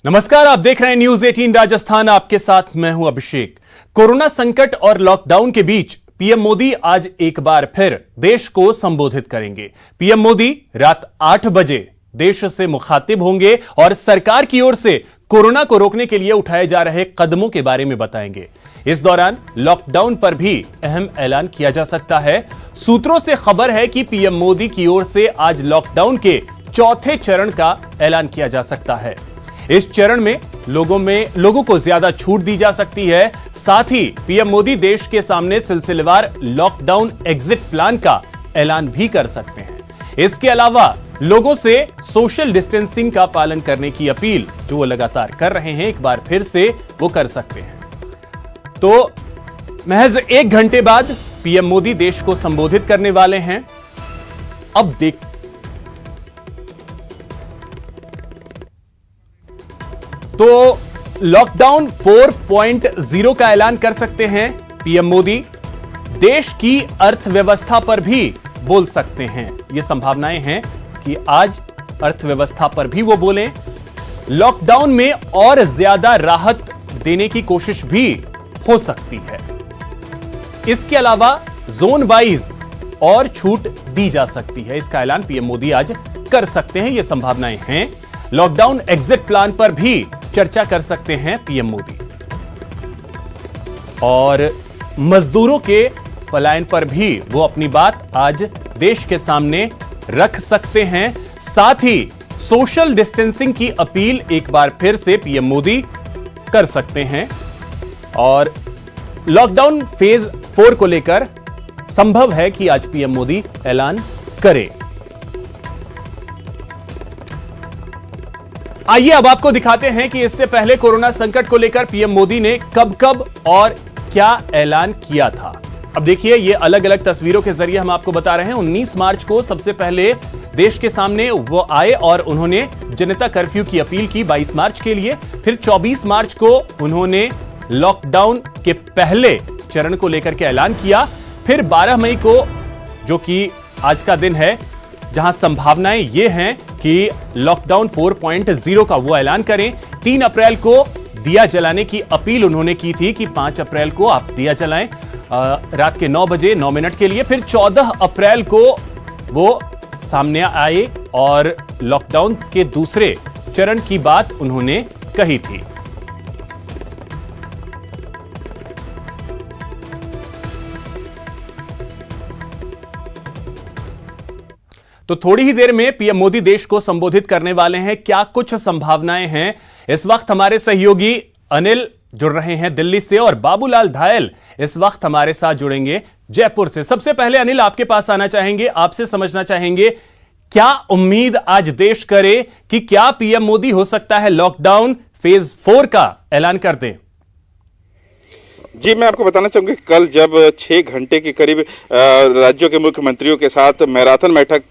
नमस्कार, आप देख रहे हैं न्यूज 18 राजस्थान। आपके साथ मैं हूं अभिषेक। कोरोना संकट और लॉकडाउन के बीच पीएम मोदी आज एक बार फिर देश को संबोधित करेंगे। पीएम मोदी रात 8 बजे देश से मुखातिब होंगे और सरकार की ओर से कोरोना को रोकने के लिए उठाए जा रहे कदमों के बारे में बताएंगे। इस दौरान लॉकडाउन पर भी अहम ऐलान किया जा सकता है। सूत्रों से खबर है कि पीएम मोदी की ओर से आज लॉकडाउन के चौथे चरण का ऐलान किया जा सकता है। इस चरण में लोगों को ज्यादा छूट दी जा सकती है। साथ ही पीएम मोदी देश के सामने सिलसिलेवार लॉकडाउन एग्जिट प्लान का ऐलान भी कर सकते हैं। इसके अलावा लोगों से सोशल डिस्टेंसिंग का पालन करने की अपील जो वो लगातार कर रहे हैं, एक बार फिर से वो कर सकते हैं। तो महज 1 घंटे बाद पीएम मोदी देश को संबोधित करने वाले हैं। अब तो लॉकडाउन 4.0 का ऐलान कर सकते हैं पीएम मोदी। देश की अर्थव्यवस्था पर भी बोल सकते हैं। ये संभावनाएं हैं कि आज अर्थव्यवस्था पर भी वो बोलें। लॉकडाउन में और ज्यादा राहत देने की कोशिश भी हो सकती है। इसके अलावा जोन वाइज और छूट दी जा सकती है। इसका ऐलान पीएम मोदी आज कर सकते हैं। ये संभावनाएं हैं। लॉकडाउन एग्जिट प्लान पर भी चर्चा कर सकते हैं पीएम मोदी और मजदूरों के पलायन पर भी वो अपनी बात आज देश के सामने रख सकते हैं। साथ ही सोशल डिस्टेंसिंग की अपील एक बार फिर से पीएम मोदी कर सकते हैं और लॉकडाउन फेज 4 को लेकर संभव है कि आज पीएम मोदी ऐलान करें। आइए अब आपको दिखाते हैं कि इससे पहले कोरोना संकट को लेकर पीएम मोदी ने कब और क्या ऐलान किया था। अब देखिए, ये अलग अलग तस्वीरों के जरिए हम आपको बता रहे हैं। 19 मार्च को सबसे पहले देश के सामने वो आए और उन्होंने जनता कर्फ्यू की अपील की 22 मार्च के लिए। फिर 24 मार्च को उन्होंने लॉकडाउन के पहले चरण को लेकर के ऐलान किया। फिर 12 मई को, जो कि आज का दिन है, जहां संभावनाएं ये हैं कि लॉकडाउन 4.0 का वो ऐलान करें। 3 अप्रैल को दिया जलाने की अपील उन्होंने की थी कि 5 अप्रैल को आप दिया जलाएं रात के 9 बजे 9 मिनट के लिए। फिर 14 अप्रैल को वो सामने आए और लॉकडाउन के दूसरे चरण की बात उन्होंने कही थी। तो थोड़ी ही देर में पीएम मोदी देश को संबोधित करने वाले हैं। क्या कुछ संभावनाएं हैं? इस वक्त हमारे सहयोगी अनिल जुड़ रहे हैं दिल्ली से और बाबूलाल धायल इस वक्त हमारे साथ जुड़ेंगे जयपुर से। सबसे पहले अनिल, आपके पास आना चाहेंगे, आपसे समझना चाहेंगे क्या उम्मीद आज देश करे कि क्या पीएम मोदी हो सकता है लॉकडाउन फेज 4 का ऐलान कर दें? जी, मैं आपको बताना चाहूँगा कि कल जब 6 घंटे के करीब राज्यों के मुख्यमंत्रियों के साथ मैराथन बैठक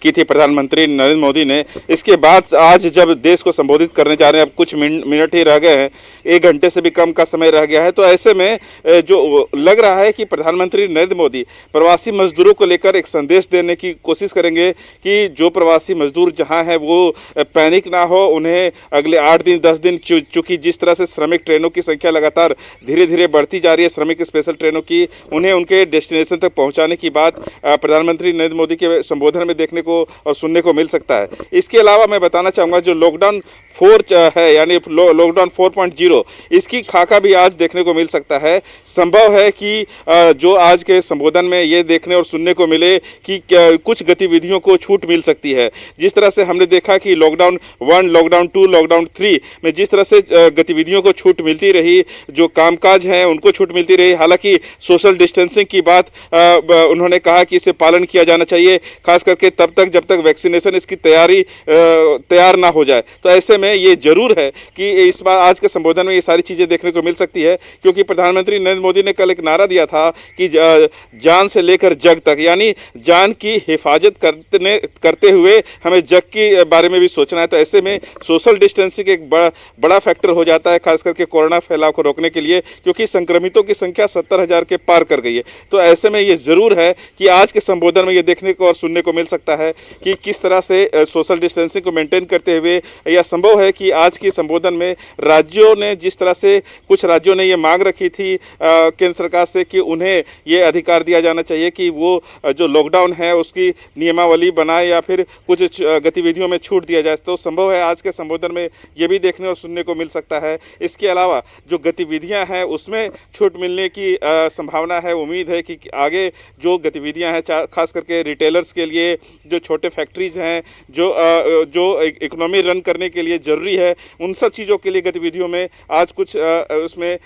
की थी प्रधानमंत्री नरेंद्र मोदी ने, इसके बाद आज जब देश को संबोधित करने जा रहे हैं, अब कुछ मिनट ही रह गए हैं, 1 घंटे से भी कम का समय रह गया है। तो ऐसे में जो लग रहा है कि प्रधानमंत्री नरेंद्र मोदी प्रवासी मजदूरों को लेकर एक संदेश देने की कोशिश करेंगे कि जो प्रवासी मजदूर जहाँ हैं वो पैनिक ना हो। उन्हें अगले 8 दिन 10 दिन, चूँकि जिस तरह से श्रमिक ट्रेनों की संख्या लगातार धीरे धीरे बढ़ती जा रही है, श्रमिक स्पेशल ट्रेनों की, उन्हें उनके डेस्टिनेशन तक पहुंचाने की बात प्रधानमंत्री नरेंद्र मोदी के संबोधन में देखने को और सुनने को मिल सकता है। इसके अलावा मैं बताना चाहूंगा जो लॉकडाउन 4 है, यानी लॉकडाउन 4.0, इसकी खाका भी आज देखने को मिल सकता है। संभव है कि जो आज के संबोधन में ये देखने और सुनने को मिले कि कुछ गतिविधियों को छूट मिल सकती है। जिस तरह से हमने देखा कि लॉकडाउन 1, लॉकडाउन 2, लॉकडाउन 3 में जिस तरह से गतिविधियों को छूट मिलती रही, जो कामकाज हैं उनको छूट मिलती रही। हालांकि सोशल डिस्टेंसिंग की बात उन्होंने कहा कि इसे पालन किया जाना चाहिए, खास करके तब तक जब तक वैक्सीनेशन इसकी तैयार ना हो जाए। तो ऐसे में ये जरूर है कि इस बार आज के संबोधन में ये सारी चीजें देखने को मिल सकती है, क्योंकि प्रधानमंत्री नरेंद्र मोदी ने कल एक नारा दिया था कि जान से लेकर जग तक, यानी जान की हिफाजत करते हुए हमें जग के बारे में भी सोचना है। तो ऐसे में सोशल डिस्टेंसिंग एक बड़ा फैक्टर हो जाता है, खास करके कोरोना फैलाव को रोकने के लिए, क्योंकि संक्रमितों की संख्या 70,000 के पार कर गई है। तो ऐसे में ये जरूर है कि आज के संबोधन में ये देखने को और सुनने को मिल सकता है कि किस तरह से सोशल डिस्टेंसिंग को मेंटेन करते हुए, या संभव संभव है कि आज के संबोधन में राज्यों ने जिस तरह से, कुछ राज्यों ने ये मांग रखी थी केंद्र सरकार से कि उन्हें ये अधिकार दिया जाना चाहिए कि वो जो लॉकडाउन है उसकी नियमावली बनाए या फिर कुछ गतिविधियों में छूट दिया जाए, तो संभव है आज के संबोधन में ये भी देखने और सुनने को मिल सकता है। इसके अलावा जो गतिविधियां हैं उसमें छूट मिलने की संभावना है। उम्मीद है कि आगे जो गतिविधियां हैं, खास करके रिटेलर्स के लिए, जो छोटे फैक्ट्रीज हैं, जो इकोनॉमी रन करने के लिए जरूरी है, उन सब चीज़ों के लिए गतिविधियों में आज कुछ उसमें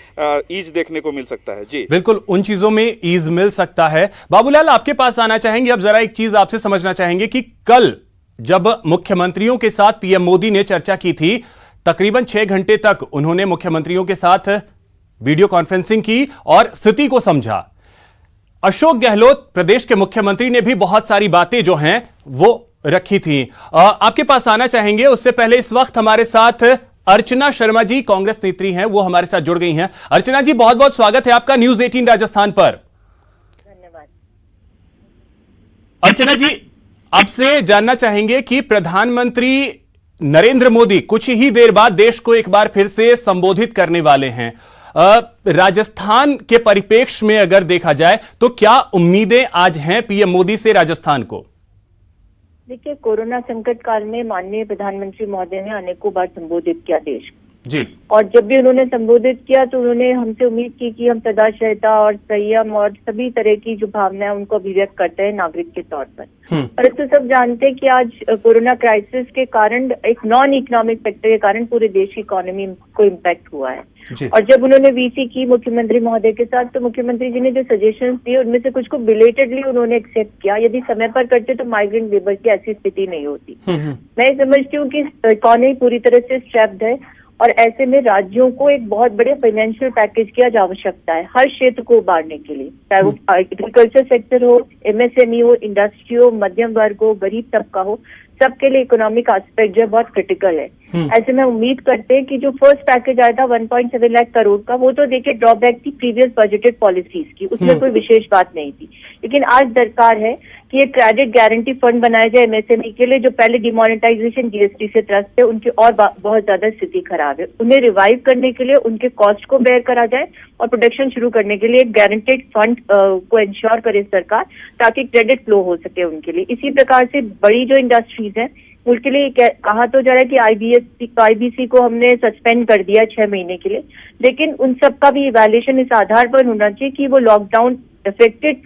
ईज देखने को मिल सकता है। जी बिल्कुल, उन चीजों में ईज मिल सकता है। बाबूलाल, आपके पास आना चाहेंगे। अब जरा एक चीज आपसे समझना चाहेंगे कि कल जब मुख्यमंत्रियों के साथ पीएम मोदी ने चर्चा की थी, तकरीबन 6 घंटे तक उन्होंने मुख्यमंत्रियों के साथ वीडियो कॉन्फ्रेंसिंग की और स्थिति को समझा। अशोक गहलोत प्रदेश के मुख्यमंत्री ने भी बहुत सारी बातें जो हैं वो रखी थी। आपके पास आना चाहेंगे। उससे पहले इस वक्त हमारे साथ अर्चना शर्मा जी, कांग्रेस नेत्री हैं, वो हमारे साथ जुड़ गई हैं। अर्चना जी, बहुत बहुत स्वागत है आपका न्यूज 18 राजस्थान पर। धन्यवाद। अर्चना जी, आपसे जानना चाहेंगे कि प्रधानमंत्री नरेंद्र मोदी कुछ ही देर बाद देश को एक बार फिर से संबोधित करने वाले हैं। राजस्थान के परिप्रेक्ष्य में अगर देखा जाए तो क्या उम्मीदें आज हैं पीएम मोदी से राजस्थान को? देखिए, कोरोना संकट काल में माननीय प्रधानमंत्री महोदय ने अनेकों बार संबोधित किया देश जी, और जब भी उन्होंने संबोधित किया तो उन्होंने हमसे उम्मीद की कि हम सदाशयता और संयम और सभी तरह की जो भावनाएं उनको अभिव्यक्त करते हैं नागरिक के तौर पर। परंतु सब जानते हैं कि आज कोरोना क्राइसिस के कारण, एक नॉन इकोनॉमिक फैक्टर के कारण पूरे देश की इकोनॉमी को इम्पैक्ट हुआ है। और जब उन्होंने वीसी की मुख्यमंत्री महोदय के साथ, तो मुख्यमंत्री जी ने जो सजेशंस दिए उनमें से कुछ को बिलेटेडली उन्होंने एक्सेप्ट किया। यदि समय पर करते तो माइग्रेंट लेबर की ऐसी स्थिति नहीं होती। मैं समझती हूँ कि इकोनॉमी पूरी तरह से स्ट्रैप्ड है और ऐसे में राज्यों को एक बहुत बड़े फाइनेंशियल पैकेज की आज आवश्यकता है हर क्षेत्र को उबारने के लिए, चाहे वो एग्रीकल्चर सेक्टर हो, एमएसएमई हो, इंडस्ट्री हो, मध्यम वर्ग हो, गरीब तबका हो, सबके लिए इकोनॉमिक एस्पेक्ट जो है बहुत क्रिटिकल है। ऐसे में उम्मीद करते हैं कि जो फर्स्ट पैकेज आया था 1.7 लाख करोड़ का, वो तो देखिए ड्रॉबैक थी प्रीवियस बजटेड पॉलिसीज की, उसमें कोई विशेष बात नहीं थी। लेकिन आज दरकार है कि एक क्रेडिट गारंटी फंड बनाया जाए एमएसएमई के लिए, जो पहले डिमोनेटाइजेशन जीएसटी से त्रस्त थे, उनकी और बहुत ज्यादा स्थिति खराब है। उन्हें रिवाइव करने के लिए उनके कॉस्ट को बेयर करा जाए और प्रोडक्शन शुरू करने के लिए एक गारंटेड फंड को इंश्योर करे सरकार, ताकि क्रेडिट फ्लो हो सके उनके लिए। इसी प्रकार से बड़ी जो इंडस्ट्रीज है उनके लिए कहा तो जा रहा है कि आईबीसी को हमने सस्पेंड कर दिया 6 महीने के लिए, लेकिन उन सब का भी इवैल्यूएशन इस आधार पर होना चाहिए कि वो लॉकडाउन अफेक्टेड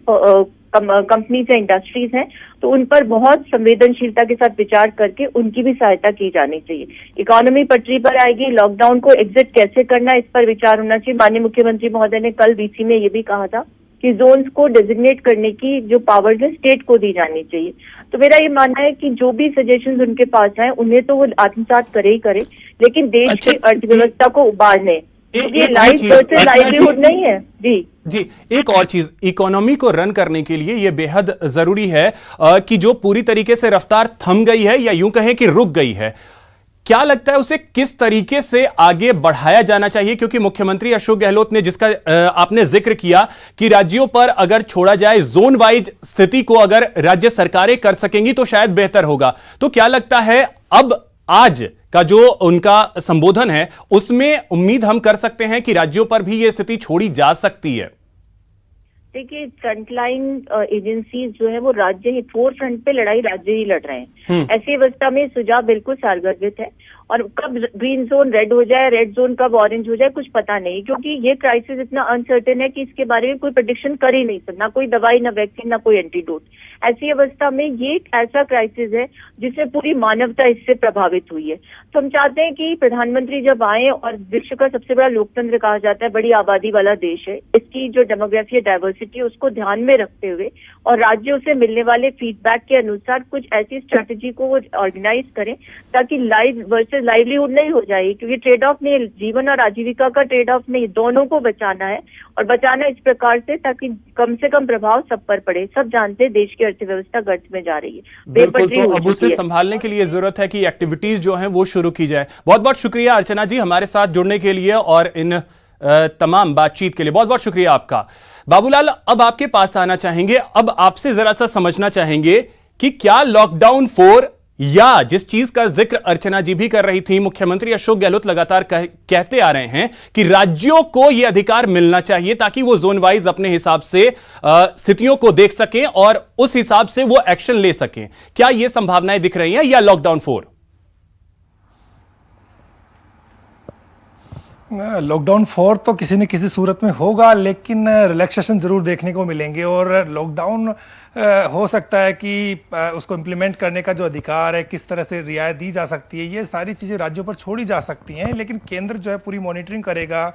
कंपनीज या इंडस्ट्रीज हैं, तो उन पर बहुत संवेदनशीलता के साथ विचार करके उनकी भी सहायता की जानी चाहिए। इकोनॉमी पटरी पर आएगी, लॉकडाउन को एग्जिट कैसे करना है इस पर विचार होना चाहिए। माननीय मुख्यमंत्री महोदय ने कल वीसी में ये भी कहा था कि जोन्स को डेजिग्नेट करने की जो पावर्स है स्टेट को दी जानी चाहिए। तो मेरा ये मानना है कि जो भी सजेशंस उनके पास हैं उन्हें तो वो आत्मसात करे ही करे, लेकिन देश की अर्थव्यवस्था को उबारने, ये लाइवलीहुड नहीं है। जी, एक और चीज, इकोनॉमी को रन करने के लिए यह बेहद जरूरी है कि जो पूरी तरीके से रफ्तार थम गई है या यूं कहें कि रुक गई है, क्या लगता है उसे किस तरीके से आगे बढ़ाया जाना चाहिए? क्योंकि मुख्यमंत्री अशोक गहलोत ने, जिसका आपने जिक्र किया कि राज्यों पर अगर छोड़ा जाए, जोन वाइज स्थिति को अगर राज्य सरकारें कर सकेंगी तो शायद बेहतर होगा। तो क्या लगता है अब आज का जो उनका संबोधन है उसमें उम्मीद हम कर सकते हैं कि राज्यों पर भी यह स्थिति छोड़ी जा सकती है? देखिए, फ्रंटलाइन एजेंसीज जो है वो राज्य ही, फोर फ्रंट पे लड़ाई राज्य ही लड़ रहे हैं। ऐसी अवस्था में सुझाव बिल्कुल सारगर्भित है और कब ग्रीन जोन रेड हो जाए, रेड जोन कब ऑरेंज हो जाए, कुछ पता नहीं, क्योंकि ये क्राइसिस इतना अनसर्टेन है कि इसके बारे में कोई प्रेडिक्शन कर ही नहीं सकता, ना कोई दवाई, ना वैक्सीन, ना कोई एंटीडोट। ऐसी अवस्था में ये एक ऐसा क्राइसिस है जिससे पूरी मानवता इससे प्रभावित हुई है। तो हम चाहते हैं कि प्रधानमंत्री जब आए, और विश्व का सबसे बड़ा लोकतंत्र कहा जाता है, बड़ी आबादी वाला देश है, इसकी जो डेमोग्राफी है, डाइवर्सिटी है, उसको ध्यान में रखते हुए और राज्यों से मिलने वाले फीडबैक के अनुसार कुछ ऐसी स्ट्रैटेजी को वो ऑर्गेनाइज करें ताकि लाइव वर्सेस लाइवलीहुड नहीं हो जाए, क्योंकि ट्रेड ऑफ नहीं, जीवन और आजीविका का ट्रेड ऑफ नहीं, दोनों को बचाना है और बचाना इस प्रकार से ताकि कम से कम प्रभाव सब पर पड़े। सब जानते हैं देश की अर्थव्यवस्था गर्त में जा रही है, बिल्कुल, तो अब उसे संभालने के लिए जरूरत है कि एक्टिविटीज जो हैं वो शुरू की जाए। बहुत बहुत शुक्रिया अर्चना जी हमारे साथ जुड़ने के लिए और इन तमाम बातचीत के लिए बहुत बहुत शुक्रिया आपका। बाबूलाल, अब आपके पास आना चाहेंगे। अब आपसे जरा सा समझना चाहेंगे कि क्या लॉकडाउन 4 या जिस चीज का जिक्र अर्चना जी भी कर रही थी, मुख्यमंत्री अशोक गहलोत लगातार कहते आ रहे हैं कि राज्यों को यह अधिकार मिलना चाहिए ताकि वो जोन वाइज अपने हिसाब से स्थितियों को देख सकें और उस हिसाब से वो एक्शन ले सकें। क्या ये संभावनाएं दिख रही हैं या लॉकडाउन 4? लॉकडाउन 4 तो किसी न किसी सूरत में होगा, लेकिन रिलैक्सेशन ज़रूर देखने को मिलेंगे और लॉकडाउन हो सकता है कि उसको इम्प्लीमेंट करने का जो अधिकार है, किस तरह से रियायत दी जा सकती है, ये सारी चीज़ें राज्यों पर छोड़ी जा सकती हैं। लेकिन केंद्र जो है पूरी मॉनिटरिंग करेगा,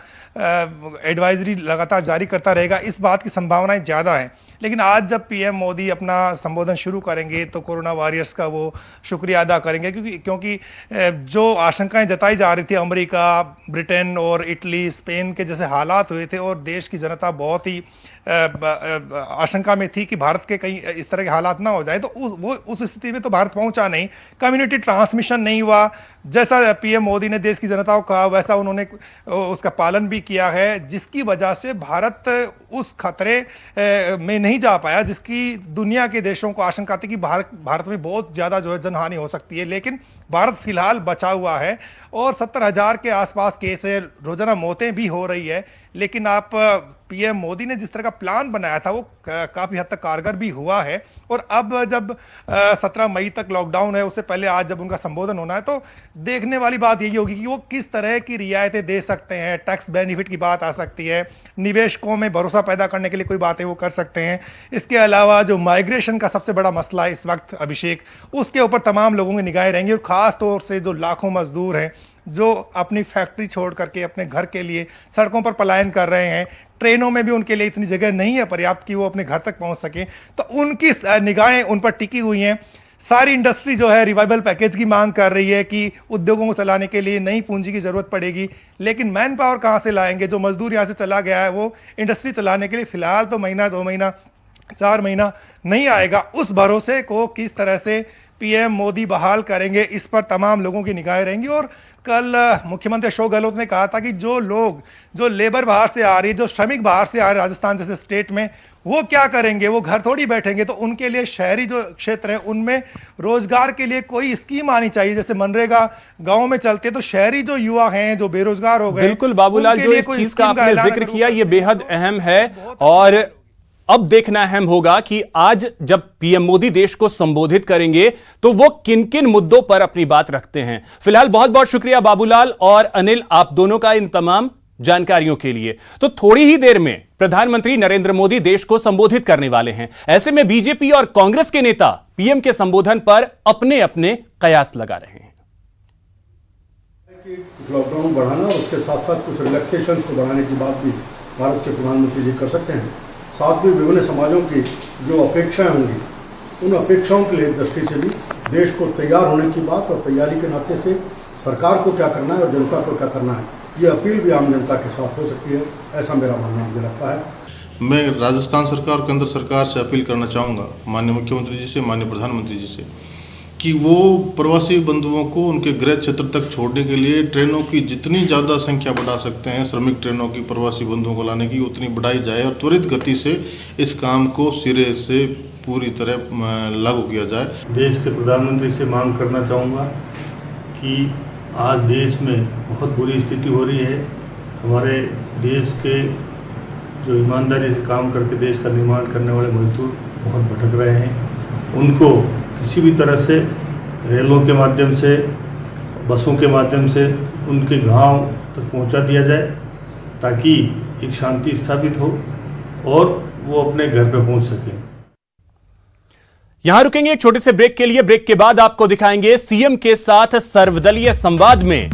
एडवाइजरी लगातार जारी करता रहेगा, इस बात की संभावनाएं ज़्यादा हैं। लेकिन आज जब पीएम मोदी अपना संबोधन शुरू करेंगे तो कोरोना वॉरियर्स का वो शुक्रिया अदा करेंगे, क्योंकि जो आशंकाएं जताई जा रही थी अमेरिका, ब्रिटेन और इटली, स्पेन के जैसे हालात हुए थे और देश की जनता बहुत ही आशंका में थी कि भारत के कहीं इस तरह के हालात ना हो जाए, तो वो उस स्थिति में तो भारत पहुंचा नहीं, कम्युनिटी ट्रांसमिशन नहीं हुआ। जैसा पीएम मोदी ने देश की जनता को कहा वैसा उन्होंने उसका पालन भी किया है, जिसकी वजह से भारत उस खतरे में नहीं जा पाया जिसकी दुनिया के देशों को आशंका थी कि भारत में बहुत ज़्यादा जो है जनहानि हो सकती है। लेकिन भारत फिलहाल बचा हुआ है और 70,000 के आसपास केस है, रोजाना मौतें भी हो रही है। लेकिन आप पीएम मोदी ने जिस तरह का प्लान बनाया था वो काफ़ी हद तक कारगर भी हुआ है। और अब जब 17 मई तक लॉकडाउन है, उससे पहले आज जब उनका संबोधन होना है, तो देखने वाली बात यही होगी कि वो किस तरह की रियायतें दे सकते हैं। टैक्स बेनिफिट की बात आ सकती है, निवेशकों में भरोसा पैदा करने के लिए कोई बातें वो कर सकते हैं। इसके अलावा जो माइग्रेशन का सबसे बड़ा मसला है इस वक्त अभिषेक, उसके ऊपर तमाम लोगों की निगाहें रहेंगी और ख़ास तौर से जो लाखों मजदूर हैं जो अपनी फैक्ट्री छोड़ करके अपने घर के लिए सड़कों पर पलायन कर रहे हैं, ट्रेनों में भी उनके लिए इतनी जगह नहीं है पर्याप्त कि वो अपने घर तक पहुंच सकें, तो उनकी निगाहें उन पर टिकी हुई हैं। सारी इंडस्ट्री जो है रिवाइवल पैकेज की मांग कर रही है कि उद्योगों को चलाने के लिए नई पूंजी की जरूरत पड़ेगी, लेकिन मैन पावर कहाँ से लाएंगे? जो मजदूर यहाँ से चला गया है वो इंडस्ट्री चलाने के लिए फिलहाल तो महीना, 2 महीना, 4 महीना नहीं आएगा। उस भरोसे को किस तरह से पीएम मोदी बहाल करेंगे, इस पर तमाम लोगों की निगाहें रहेंगी। और कल मुख्यमंत्री अशोक गहलोत ने कहा था कि जो लोग, जो लेबर बाहर से आ रही है, जो श्रमिक बाहर से आ रहे राजस्थान जैसे स्टेट में, वो क्या करेंगे? वो घर थोड़ी बैठेंगे। तो उनके लिए शहरी जो क्षेत्र हैं उनमें रोजगार के लिए कोई स्कीम आनी चाहिए। जैसे मनरेगा गांव में चलते, तो शहरी जो युवा हैं जो बेरोजगार हो गए, बिल्कुल बाबूलाल, जो इस चीज का आपने जिक्र किया ये बेहद अहम है और अब देखना अहम होगा कि आज जब पीएम मोदी देश को संबोधित करेंगे तो वो किन किन मुद्दों पर अपनी बात रखते हैं। फिलहाल बहुत बहुत शुक्रिया बाबूलाल और अनिल, आप दोनों का इन तमाम जानकारियों के लिए। तो थोड़ी ही देर में प्रधानमंत्री नरेंद्र मोदी देश को संबोधित करने वाले हैं। ऐसे में बीजेपी और कांग्रेस के नेता पीएम के संबोधन पर अपने अपने कयास लगा रहे हैं। कुछ लॉकडाउन बढ़ाना और उसके साथ साथ कुछ रिलैक्सेशन को बढ़ाने की बात भी भारत के प्रधानमंत्री जी कर सकते हैं। साथ में विभिन्न समाजों की जो अपेक्षाएं होंगी, उन अपेक्षाओं के लिए दृष्टि से भी देश को तैयार होने की बात और तैयारी के नाते से सरकार को क्या करना है और जनता को क्या करना है, ये अपील भी आम जनता के साथ हो सकती है, ऐसा मेरा मानना मुझे लगता है। मैं राजस्थान सरकार और केंद्र सरकार से अपील करना चाहूँगा, माननीय मुख्यमंत्री जी से, माननीय प्रधानमंत्री जी से, कि वो प्रवासी बंधुओं को उनके गृह क्षेत्र तक छोड़ने के लिए ट्रेनों की जितनी ज़्यादा संख्या बढ़ा सकते हैं, श्रमिक ट्रेनों की प्रवासी बंधुओं को लाने की उतनी बढ़ाई जाए और त्वरित गति से इस काम को सिरे से पूरी तरह लागू किया जाए। देश के प्रधानमंत्री से मांग करना चाहूँगा कि आज देश में बहुत बुरी स्थिति हो रही है। हमारे देश के जो ईमानदारी से काम करके देश का निर्माण करने वाले मजदूर बहुत भटक रहे हैं। उनको किसी भी तरह से रेलों के माध्यम से, बसों के माध्यम से उनके गांव तक पहुंचा दिया जाए ताकि एक शांति स्थापित हो और वो अपने घर पर पहुंच सकें। यहां रुकेंगे एक छोटे से ब्रेक के लिए। ब्रेक के बाद आपको दिखाएंगे सीएम के साथ सर्वदलीय संवाद में